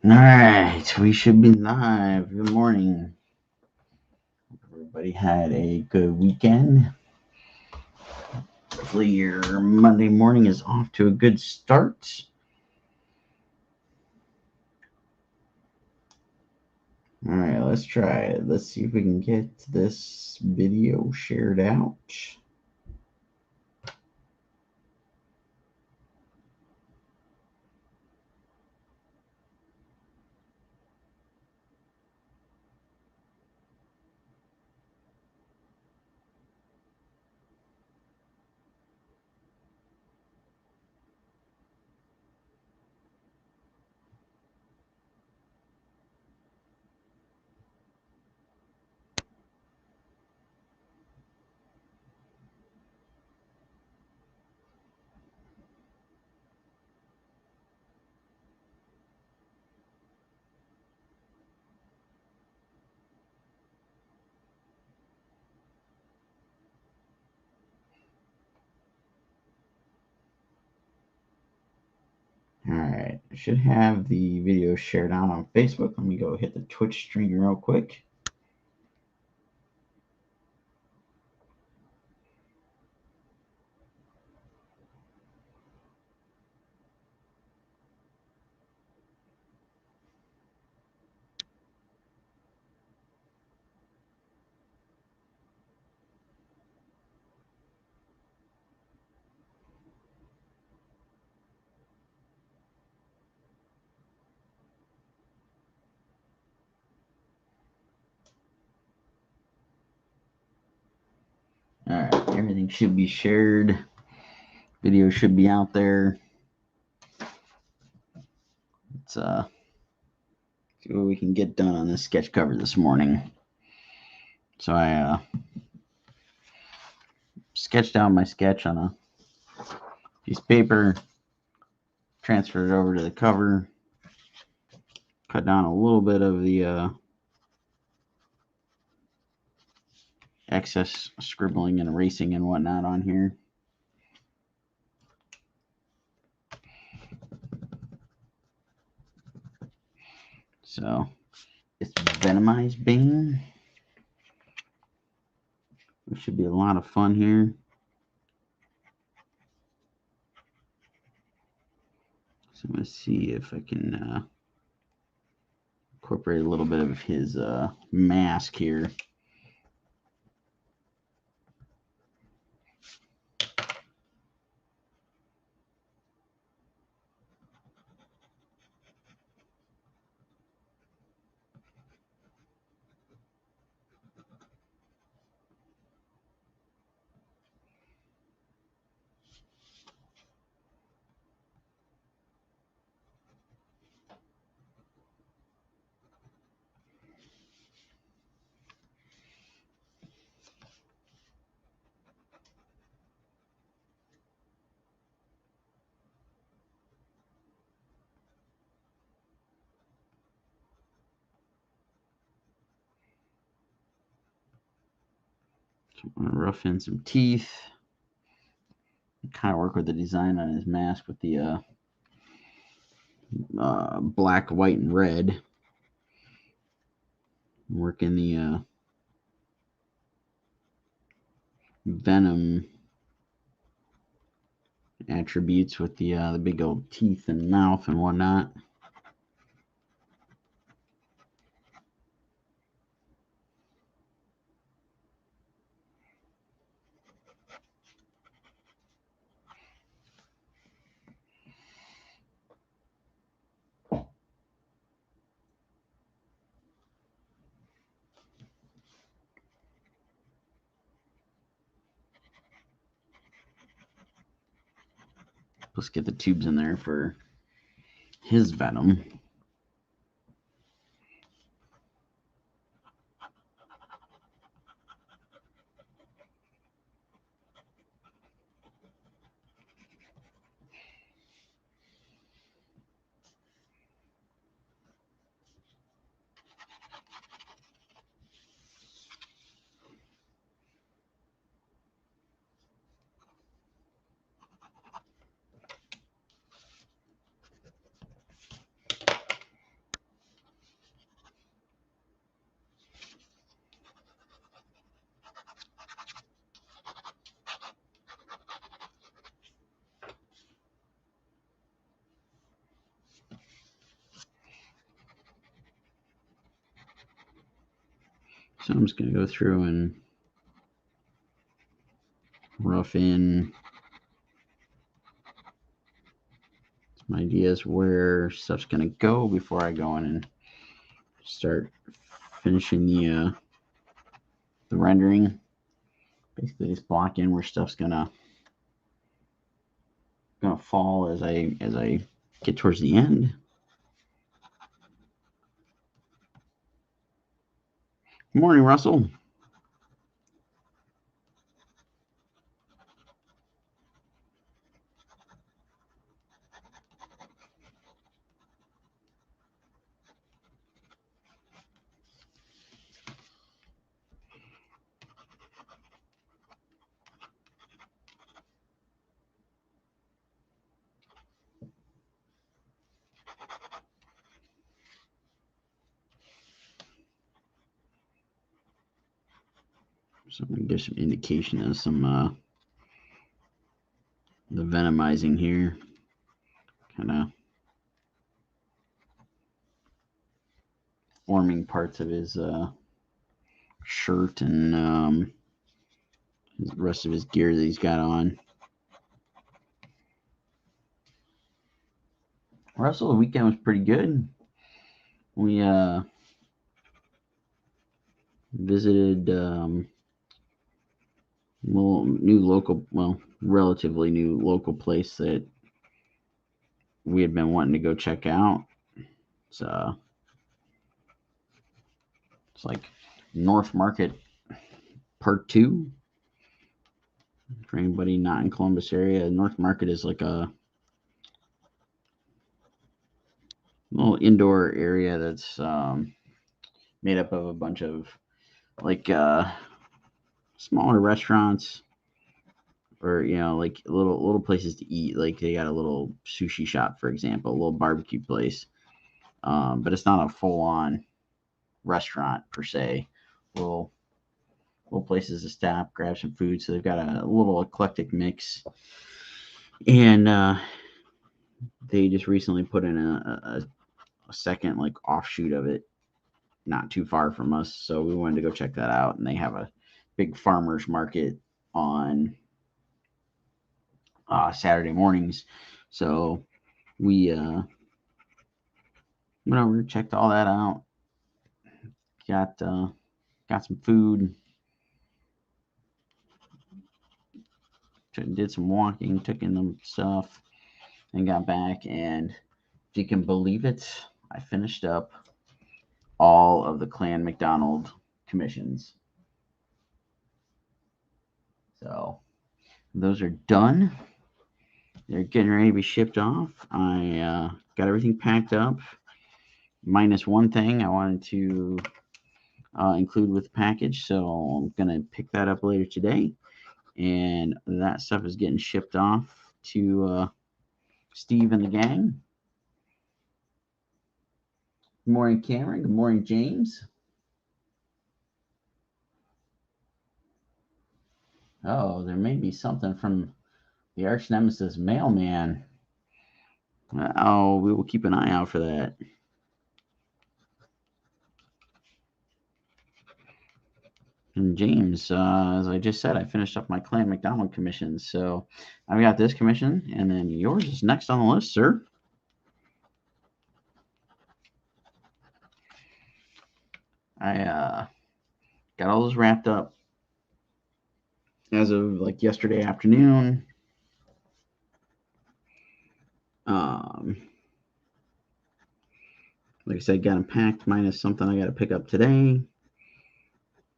All right, we should be live. Good morning. Everybody had a good weekend. Hopefully your Monday morning is off to a good start. All right, let's try it. Let's see if we can get this video shared out. All right, I should have the video shared out on Facebook. Let me go hit the Twitch stream real quick. All right, everything should be shared. Video should be out there. Let's see what we can get done on this sketch cover this morning. So I sketched out my sketch on a piece of paper, transferred it over to the cover, cut down a little bit of the excess scribbling and erasing and whatnot on here. So it's Venomized Bane. It should be a lot of fun here. So I'm going to see if I can incorporate a little bit of his mask here. So I'm going to rough in some teeth. Kind of work with the design on his mask with the black, white, and red. Work in the Venom attributes with the big old teeth and mouth and whatnot. Let's get the tubes in there for his Venom. So I'm just going to go through and rough in some ideas where stuff's going to go before I go in and start finishing the rendering. Basically, just block in where stuff's gonna fall as I get towards the end. Good morning, Russell. So I'm gonna give some indication of some the venomizing here, kind of forming parts of his shirt and the rest of his gear that he's got on. Russell, the weekend was pretty good. We visited relatively new local place that we had been wanting to go check out. It's like North Market Part 2. For anybody not in Columbus area, North Market is like a little indoor area that's made up of a bunch of like smaller restaurants, or like little places to eat. Like they got a little sushi shop, for example, a little barbecue place, but it's not a full-on restaurant per se. Little places to stop, grab some food. So they've got a little eclectic mix, and they just recently put in a second like offshoot of it not too far from us, so we wanted to go check that out. And they have a big farmers market on Saturday mornings, so we went over, checked all that out, got some food, did some walking, took in some stuff, and got back. And if you can believe it, I finished up all of the Clan McDonald commissions. So those are done. They're getting ready to be shipped off. I got everything packed up, minus one thing I wanted to include with the package. So I'm going to pick that up later today. And that stuff is getting shipped off to Steve and the gang. Good morning, Cameron. Good morning, James. Oh, there may be something from the arch nemesis mailman. Oh, we will keep an eye out for that. And James, as I just said, I finished up my Clan McDonald commission. So I've got this commission, and then yours is next on the list, sir. I got all those wrapped up as of like yesterday afternoon. Like I said, got them packed minus something I got to pick up today.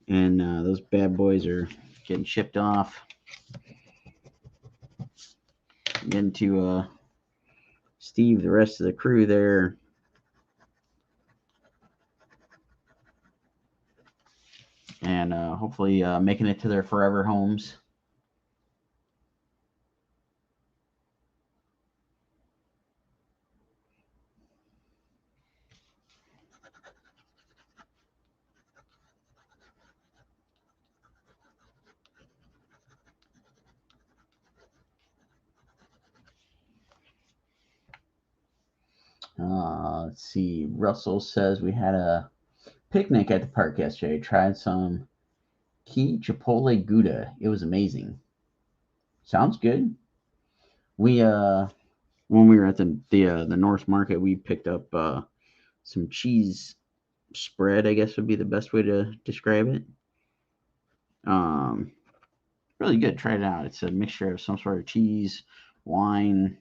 And those bad boys are getting shipped off. Getting to Steve, the rest of the crew there. And hopefully making it to their forever homes. Let's see. Russell says we had a picnic at the park yesterday. Tried some key Chipotle Gouda. It was amazing. Sounds good. We when we were at the North Market, we picked up some cheese spread. I guess would be the best way to describe it. Um, really good. Try it out. It's a mixture of some sort of cheese, wine,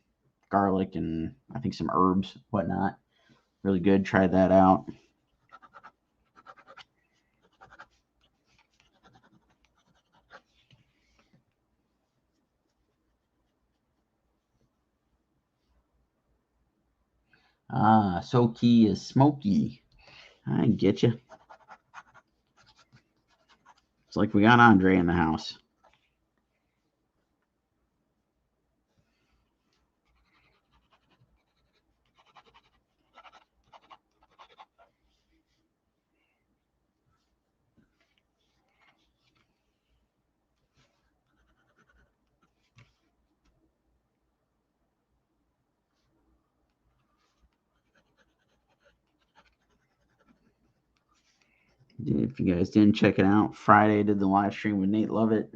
garlic, and I think some herbs, whatnot. Really good. Try that out. Ah, so key is smoky. I get you. It's like we got Andre in the house. If you guys didn't check it out, Friday did the live stream with Nate Lovett,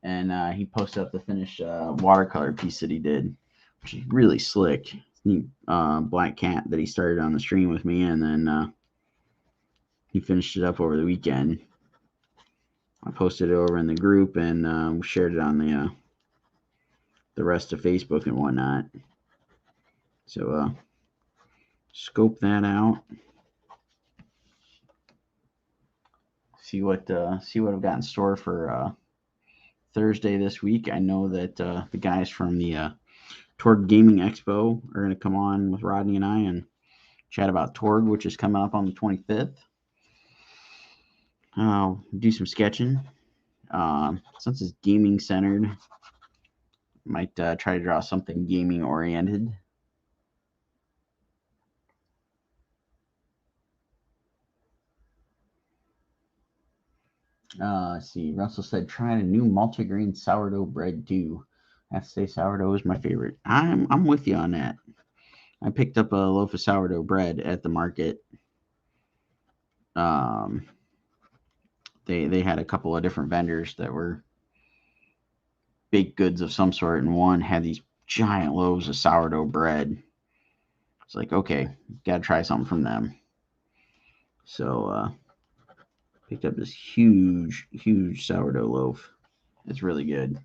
and he posted up the finished watercolor piece that he did, which is really slick. Neat black cat that he started on the stream with me, and then he finished it up over the weekend. I posted it over in the group and shared it on the rest of Facebook and whatnot. So scope that out. See what I've got in store for Thursday this week. I know that the guys from the Torg Gaming Expo are going to come on with Rodney and I and chat about Torg, which is coming up on the 25th. I'll do some sketching. Since it's gaming centered, might try to draw something gaming oriented. Let's see. Russell said trying a new multigrain sourdough bread too. I have to say sourdough is my favorite. I'm with you on that. I picked up a loaf of sourdough bread at the market. Um, they had a couple of different vendors that were baked goods of some sort, and one had these giant loaves of sourdough bread. It's like, okay, gotta try something from them. So picked up this huge sourdough loaf. It's really good.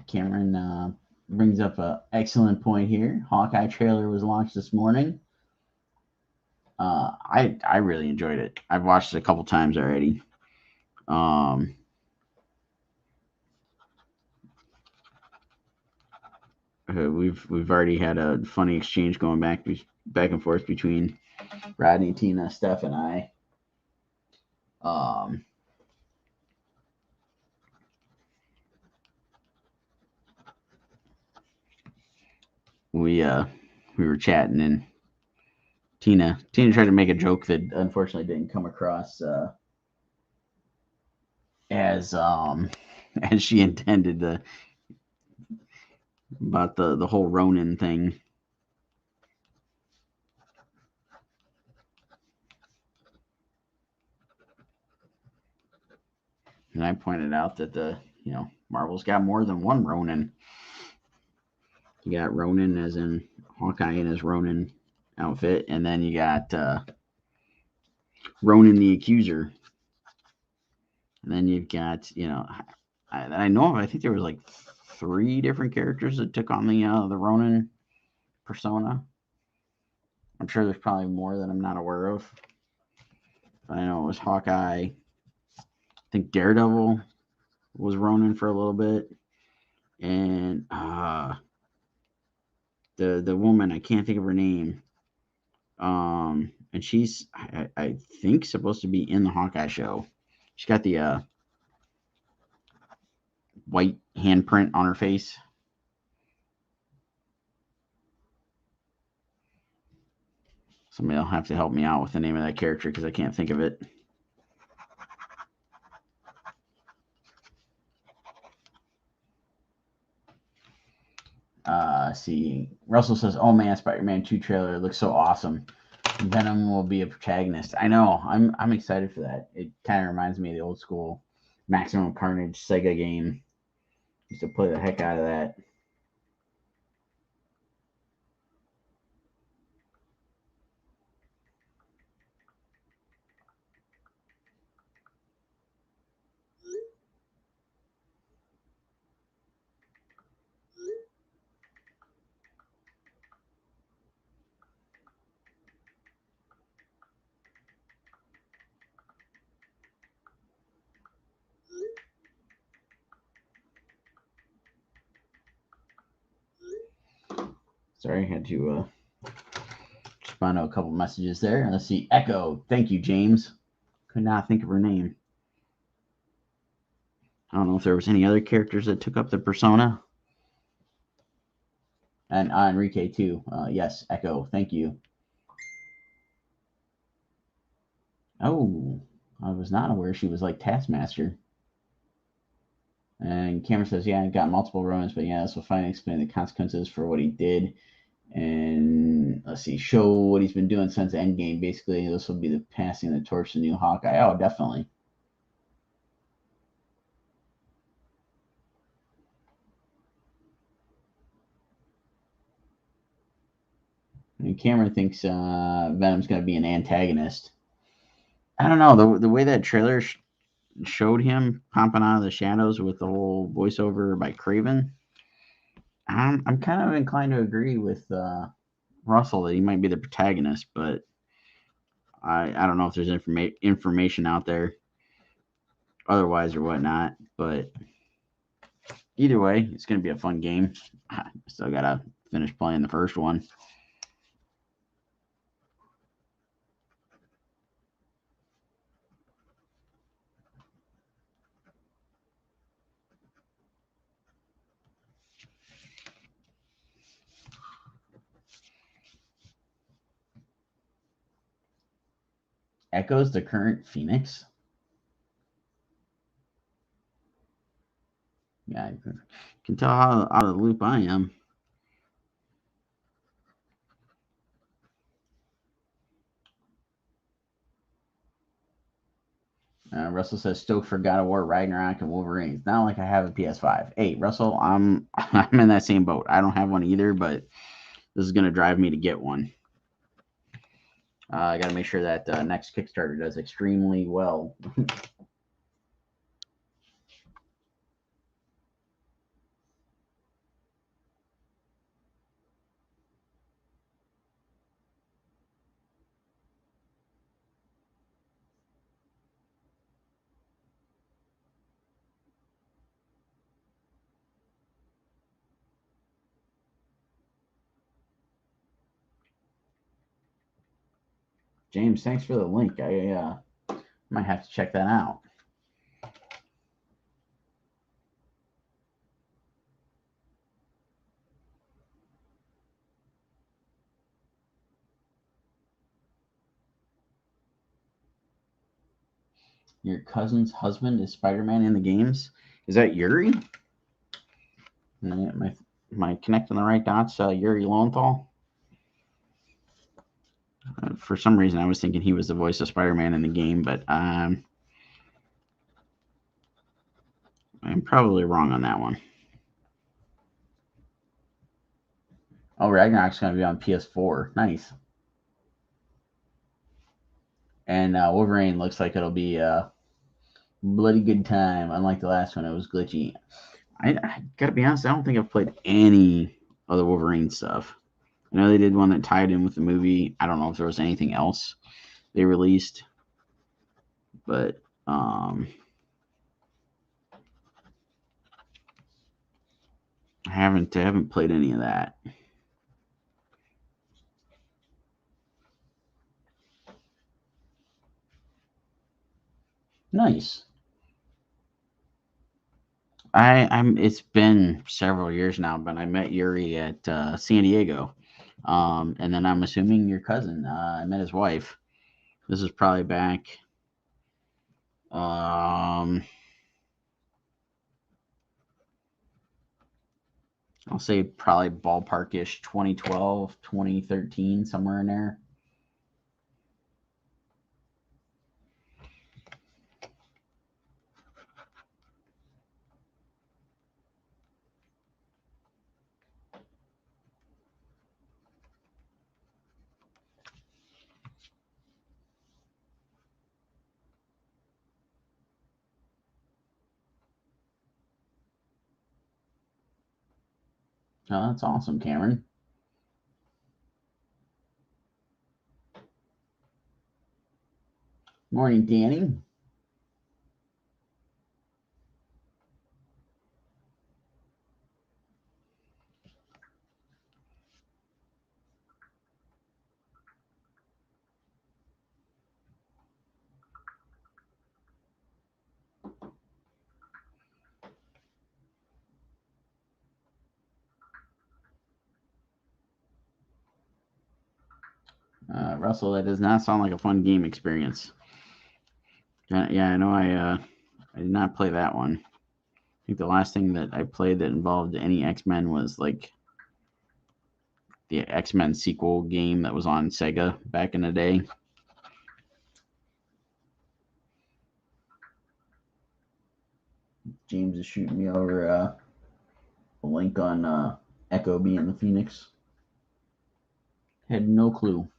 Cameron brings up an excellent point here. Hawkeye trailer was launched this morning. I really enjoyed it. I've watched it a couple times already. Um, we've already had a funny exchange going back and forth between Rodney, Tina, Steph, and I. Um, we we were chatting and Tina tried to make a joke that unfortunately didn't come across as as she intended about the whole Ronin thing. And I pointed out that Marvel's got more than one Ronin. You got Ronin as in Hawkeye in his Ronin outfit, and then you got Ronin the Accuser, and then you've got I know of. I think there was like 3 different characters that took on the Ronin persona. I'm sure there's probably more that I'm not aware of. I know it was Hawkeye. I think Daredevil was Ronin for a little bit, and the woman, I can't think of her name. And she's I think supposed to be in the Hawkeye show. She's got the white handprint on her face. Somebody will have to help me out with the name of that character because I can't think of it. See, Russell says, "Oh man, Spider-Man 2 trailer looks so awesome. Venom will be a protagonist." I know. I'm excited for that. It kind of reminds me of the old school Maximum Carnage Sega game. Used to play the heck out of that. Sorry, I had to respond to a couple messages there. Let's see. Echo. Thank you, James. Could not think of her name. I don't know if there was any other characters that took up the persona. And Enrique too. Yes, Echo. Thank you. Oh, I was not aware she was like Taskmaster. And Cameron says, yeah, he got multiple runs, but yeah, this will finally explain the consequences for what he did. And let's see, show what he's been doing since Endgame. Basically, this will be the passing the torch to new Hawkeye. Oh, definitely. And Cameron thinks Venom's going to be an antagonist. I don't know the way that trailer showed him popping out of the shadows with the whole voiceover by Craven. I'm kind of inclined to agree with Russell that he might be the protagonist, but I don't know if there's information out there otherwise or whatnot. But either way, it's going to be a fun game. I still got to finish playing the first one. Echoes the current Phoenix. Yeah, I can tell how out of the loop I am. Russell says stoked for God of War, Ragnarok, and Wolverine. It's not like I have a PS5. Hey, Russell, I'm in that same boat. I don't have one either, but this is going to drive me to get one. I got to make sure that next Kickstarter does extremely well. James, thanks for the link. I might have to check that out. Your cousin's husband is Spider-Man in the games. Is that Yuri? Am I connecting the right dots? Yuri Lowenthal. For some reason, I was thinking he was the voice of Spider-Man in the game, but I'm probably wrong on that one. Oh, Ragnarok's going to be on PS4. Nice. And Wolverine looks like it'll be a bloody good time. Unlike the last one, it was glitchy. I gotta be honest, I don't think I've played any other Wolverine stuff. I know they did one that tied in with the movie. I don't know if there was anything else they released, but I haven't played any of that. Nice. I'm. It's been several years now, but I met Yuri at San Diego, and then I'm assuming your cousin. I met his wife. This is probably back. Um, I'll say probably ballparkish 2012, 2013, somewhere in there. Oh, that's awesome, Cameron. Morning, Danny. Russell, that does not sound like a fun game experience. Yeah, I know. I did not play that one. I think the last thing that I played that involved any X-Men was like the X-Men sequel game that was on Sega back in the day. James is shooting me over a link on Echo being the Phoenix. Had no clue.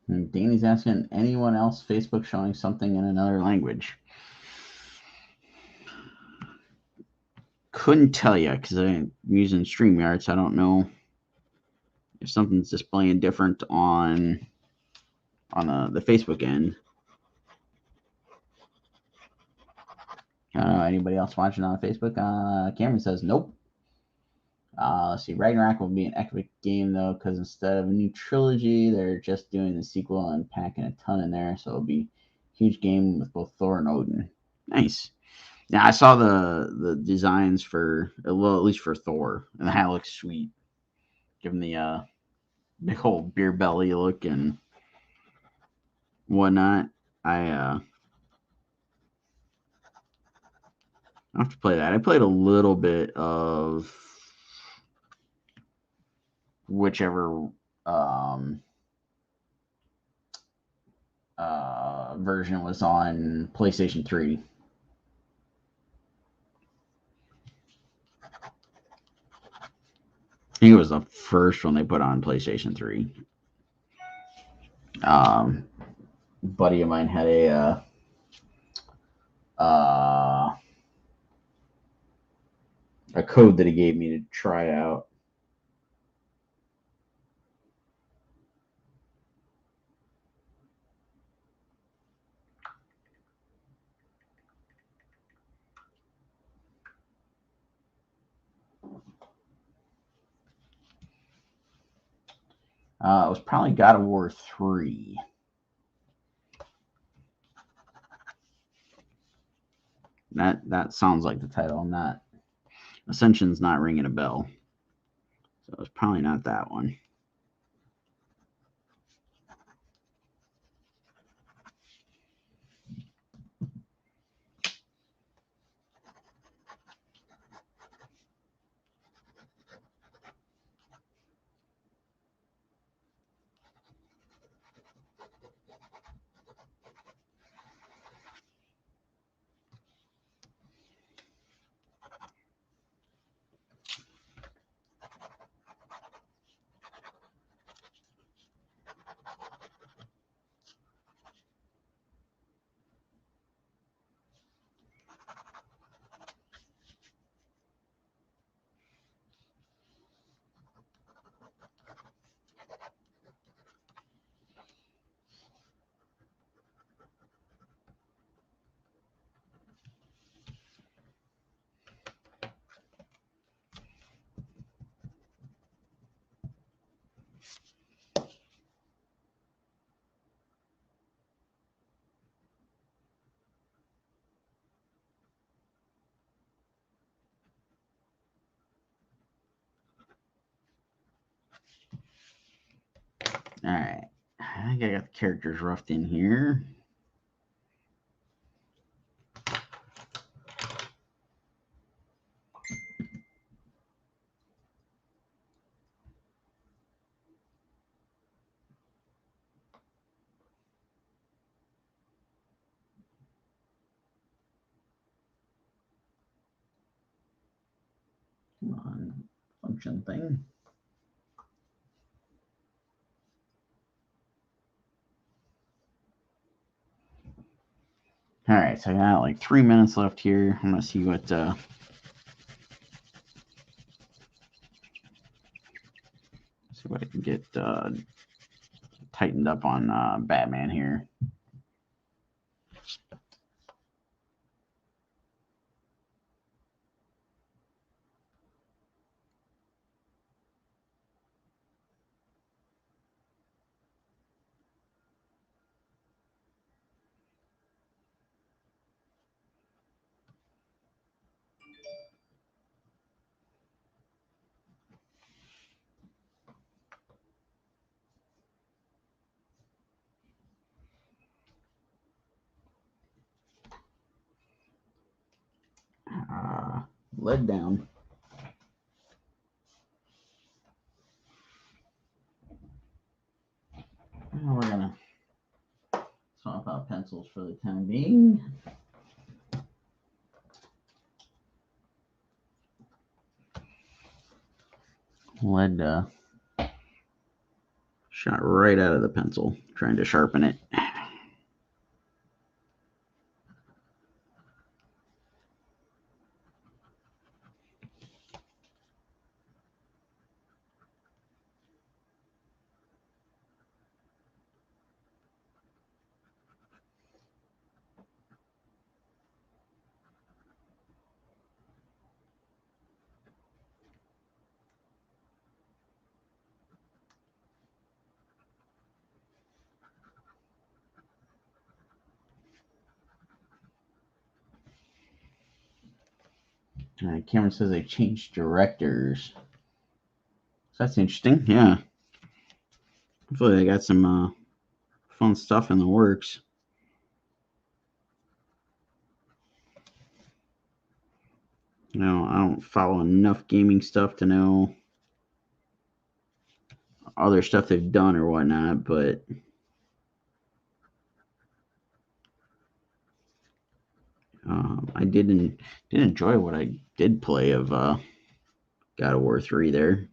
And Danny's asking anyone else Facebook showing something in another language. Couldn't tell you because I'm using StreamYard, so I don't know if something's displaying different on the Facebook end. I don't know. Anybody else watching on Facebook? Cameron says nope. Let's see. Ragnarok will be an epic game though, because instead of a new trilogy, they're just doing the sequel and packing a ton in there. So it'll be a huge game with both Thor and Odin. Nice. Yeah, I saw the designs for well, at least for Thor, and that looks sweet. Given the big old beer belly look and whatnot. I have to play that. I played a little bit of whichever version was on PlayStation 3. I think it was the first one they put on PlayStation 3. Buddy of mine had a code that he gave me to try it out. It was probably God of War 3. That sounds like the title. I'm not. Ascension's not ringing a bell. So it's probably not that one. Alright. I think I got the characters roughed in here. Come on, function thing. Alright, so I got like 3 minutes left here. I'm gonna see what I can get tightened up on Batman here. Lead down. And we're gonna swap out pencils for the time being. Lead shot right out of the pencil, trying to sharpen it. Cameron says they changed directors. So that's interesting. Yeah. Hopefully they got some fun stuff in the works. I don't follow enough gaming stuff to know other stuff they've done or whatnot, but I did enjoy what I did play of God of War 3 there.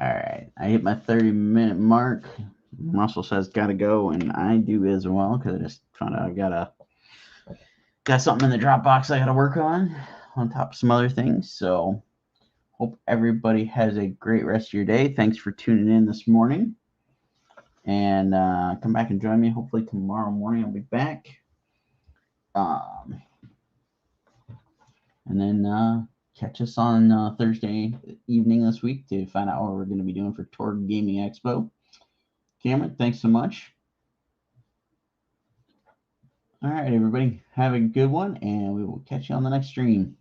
All right, I hit my 30-minute mark. Russell says gotta go, and I do as well because I just found out I got something in the Dropbox I gotta work on top of some other things. So hope everybody has a great rest of your day. Thanks for tuning in this morning, and come back and join me. Hopefully tomorrow morning I'll be back. And then catch us on Thursday evening this week to find out what we're going to be doing for Torg Gaming Expo. Cameron, thanks so much. All right, everybody, have a good one, and we will catch you on the next stream.